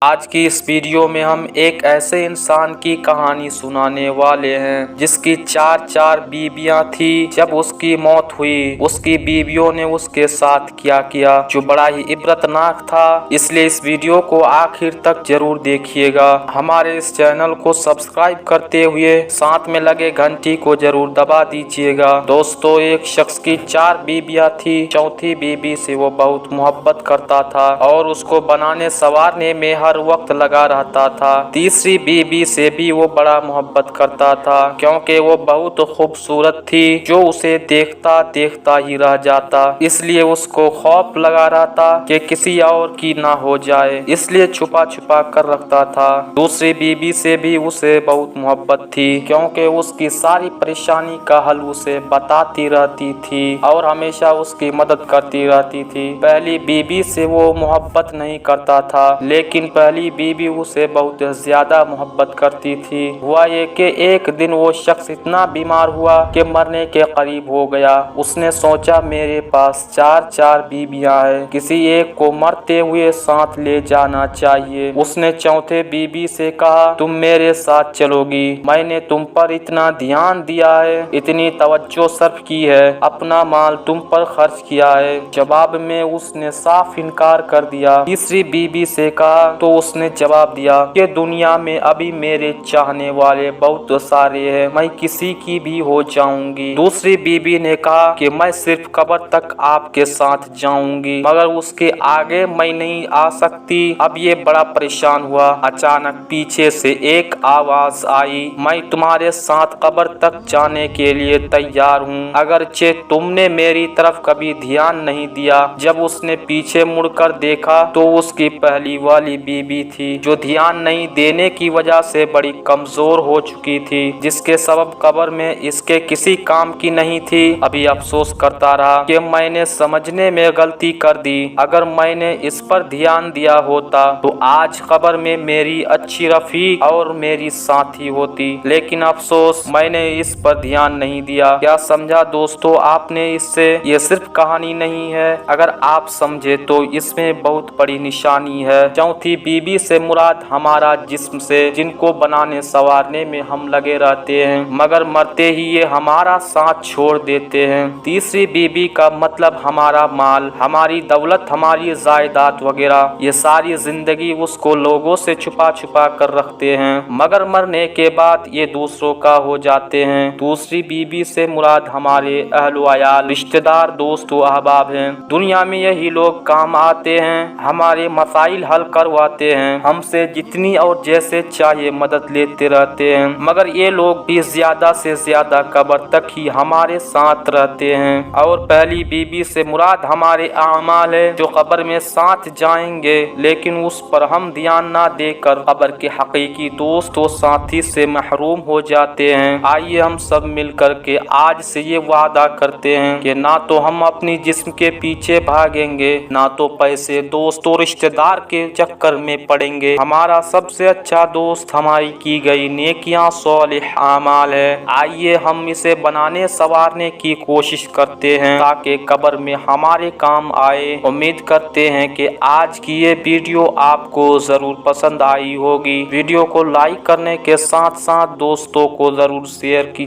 आज की इस वीडियो में हम एक ऐसे इंसान की कहानी सुनाने वाले हैं जिसकी चार बीवियां थी। जब उसकी मौत हुई, उसकी बीवियों ने उसके साथ क्या किया जो बड़ा ही इबरतनाक था। इसलिए इस वीडियो को आखिर तक जरूर देखिएगा। हमारे इस चैनल को सब्सक्राइब करते हुए साथ में लगे घंटी को जरूर दबा दीजिएगा। दोस्तों, एक शख्स की 4 बीवियां थी। चौथी बीवी से वो बहुत मोहब्बत करता था और उसको बनाने संवारने में हर वक्त लगा रहता था। तीसरी बीवी से भी वो बड़ा मोहब्बत करता था क्योंकि वो बहुत खूबसूरत थी जो उसे देखता देखता ही रह जाता। इसलिए उसको खौफ लगा रहता कि किसी और की ना हो जाए, इसलिए छुपा छुपा कर रखता था। दूसरी बीवी से भी उसे बहुत मोहब्बत थी क्योंकि उसकी सारी परेशानी का हल उसे बताती रहती थी और हमेशा उसकी मदद करती रहती थी। पहली बीवी से वो मोहब्बत नहीं करता था, लेकिन पहली बीवी उसे बहुत ज्यादा मोहब्बत करती थी। हुआ ये कि एक दिन वो शख्स इतना बीमार हुआ कि मरने के करीब हो गया। उसने सोचा मेरे पास चार बीवियां हैं, किसी एक को मरते हुए साथ ले जाना चाहिए। उसने चौथे बीवी से कहा, तुम मेरे साथ चलोगी? मैंने तुम पर इतना ध्यान दिया है, इतनी तवज्जो सर्फ की है, अपना माल तुम पर खर्च किया है। जवाब में उसने साफ इनकार कर दिया। तीसरी बीवी से कहा तो उसने जवाब दिया कि दुनिया में अभी मेरे चाहने वाले बहुत सारे हैं, मैं किसी की भी हो जाऊंगी। दूसरी बीवी ने कहा कि मैं सिर्फ कब्र तक आपके साथ जाऊंगी, मगर उसके आगे मैं नहीं आ सकती। अब ये बड़ा परेशान हुआ। अचानक पीछे से एक आवाज आई, मैं तुम्हारे साथ कब्र तक जाने के लिए तैयार हूँ, अगरचे तुमने मेरी तरफ कभी ध्यान नहीं दिया। जब उसने पीछे मुड़कर देखा तो उसकी पहली वाली बीवी थी जो ध्यान नहीं देने की वजह से बड़ी कमजोर हो चुकी थी, जिसके सबब कब्र में इसके किसी काम की नहीं थी। अभी अफसोस करता रहा कि मैंने समझने में गलती कर दी। अगर मैंने इस पर ध्यान दिया होता तो आज कब्र में मेरी अच्छी रफीक और मेरी साथी होती, लेकिन अफसोस मैंने इस पर ध्यान नहीं दिया। क्या समझा दोस्तों आपने इससे? ये सिर्फ कहानी नहीं है, अगर आप समझे तो इसमें बहुत बड़ी निशानी है। चौथी बीवी से मुराद हमारा जिस्म से, जिनको बनाने संवारने में हम लगे रहते हैं मगर मरते ही ये हमारा साथ छोड़ देते हैं। तीसरी बीवी का मतलब हमारा माल, हमारी दौलत, हमारी जायदाद वगैरह। ये सारी जिंदगी उसको लोगों से छुपा छुपा कर रखते हैं मगर मरने के बाद ये दूसरों का हो जाते हैं। दूसरी बीवी से मुराद हमारे अहल वयाल, रिश्तेदार, दोस्त व अहबाब हैं। दुनिया में यही लोग काम आते हैं, हमारे मसाइल हल करवाते हैं, हमसे जितनी और जैसे चाहिए मदद लेते रहते हैं, मगर ये लोग भी ज्यादा से ज्यादा कब्र तक ही हमारे साथ रहते हैं। और पहली बीवी से मुराद हमारे आमाल है जो कब्र में साथ जाएंगे, लेकिन उस पर हम ध्यान ना देकर कब्र के हकीकी दोस्त और साथी से महरूम हो जाते हैं। आइए हम सब मिलकर के आज से ये वादा करते हैं कि ना तो हम अपनी जिस्म के पीछे भागेंगे, ना तो पैसे, दोस्त और रिश्तेदार के चक्कर में पड़ेंगे। हमारा सबसे अच्छा दोस्त हमारी की गई नेकियां, सालिह आमाल है। आइए हम इसे बनाने संवारने की कोशिश करते हैं ताकि कब्र में हमारे काम आए। उम्मीद करते हैं कि आज की ये वीडियो आपको जरूर पसंद आई होगी। वीडियो को लाइक करने के साथ साथ दोस्तों को जरूर शेयर कीजिए।